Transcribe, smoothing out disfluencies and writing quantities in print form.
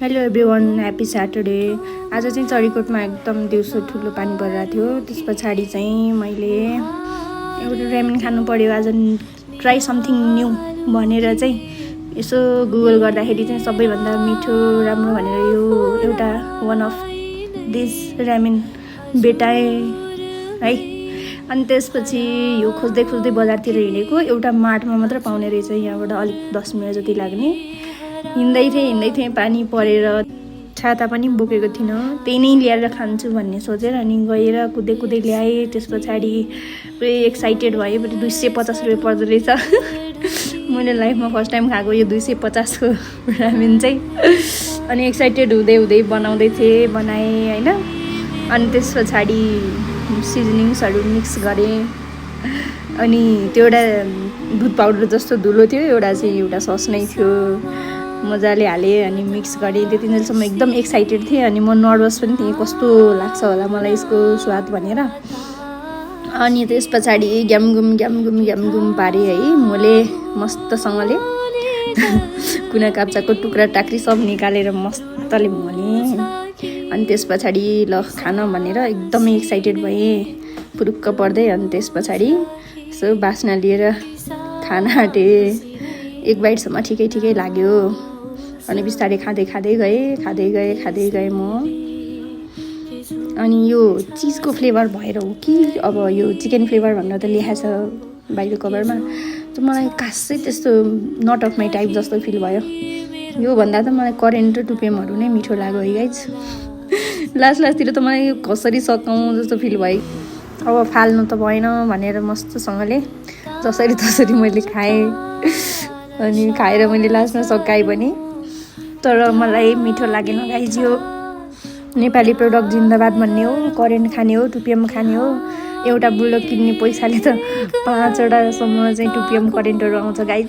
Hello everyone, happy Saturday. आज चाहिँ चरीकोटमा एकदम दिउँसो ठुलो पानी परिरहेको थियो। त्यस पछाडि चाहिँ मैले एउटा रेमेन खानु पर्यो, आज ट्राई समथिङ न्यू भनेर चाहिँ यसो गुगल गर्दाखेरि चाहिँ सबैभन्दा मिठो राम्रो भनेर यो एउटा वान अफ दिस रेमेन भेटाएँ है। अनि त्यसपछि यो खोज्दै खोज्दै बजारतिर हिँडेको, एउटा मार्टमा मात्र पाउने रहेछ। यहाँबाट अलिक 10 मिनट जति लाग्ने। हिँड्दै थिएँ पानी परेर छाता पनि बोकेको थिइनँ, त्यही नै ल्याएर खान्छु भन्ने सोचेर अनि गएर कुदै ल्याएँ। त्यस पछाडि पुरै एक्साइटेड भएँ। 250 रुपियाँ पर्दो रहेछ। मैले लाइफमा फर्स्ट टाइम खाएको यो 250 को रामेन चाहिँ। अनि एक्साइटेड हुँदै बनाउँदै थिएँ, बनाएँ होइन। अनि त्यस पछाडि सिजनिङ्सहरू मिक्स गरेँ। अनि त्यो एउटा दुध पाउडर जस्तो धुलो थियो, एउटा सस नै थियो, मजाले हालेँ अनि मिक्स गरेँ। त्यतिन्जेलसम्म एकदम एक्साइटेड थिएँ अनि म नर्भस पनि थिएँ, कस्तो लाग्छ होला मलाई यसको स्वाद भनेर। अनि त्यस पछाडि ग्यामगुम पारेँ है मैले मस्तसँगले। कुना काप्चाको टुक्रा टाक्री सब निकालेर मस्तले मोलेँ। अनि त्यस पछाडि ल खान भनेर एकदमै एक्साइटेड भएँ पुरुक्क पर्दै। अनि त्यस पछाडि यसो बास्ना लिएर खान आँटेँ। एक बाइटसम्म ठिकै लाग्यो। अनि बिस्तारै खाँदै गएँ म। अनि यो चिजको फ्लेभर भएर हो कि अब यो चिकन फ्लेभर भनेर त लेखा छ बाहिर कभरमा, त मलाई खासै त्यस्तो नट अफ माई टाइप जस्तो फिल भयो। यो भन्दा त मलाई करेन्ट र टुपेमहरू नै मिठो लाग्यो है गाइज। लास्टतिर त मलाई कसरी सकाउँ जस्तो फिल भयो। अब फाल्नु त भएन भनेर मस्तसँगले जसरी तसरी मैले खाएँ। अनि खाएर मैले लास्टमा सकाएँ पनि, तर मलाई मिठो लागेन गाइज। यो नेपाली प्रडक्ट जिन्दाबाद भन्ने हो, करेन्ट खाने हो, टुपिएम खाने हो। एउटा बुल्डोग किन्ने पैसाले त 5वटासम्म चाहिँ टुपिएम करेन्टहरू आउँछ गाइज।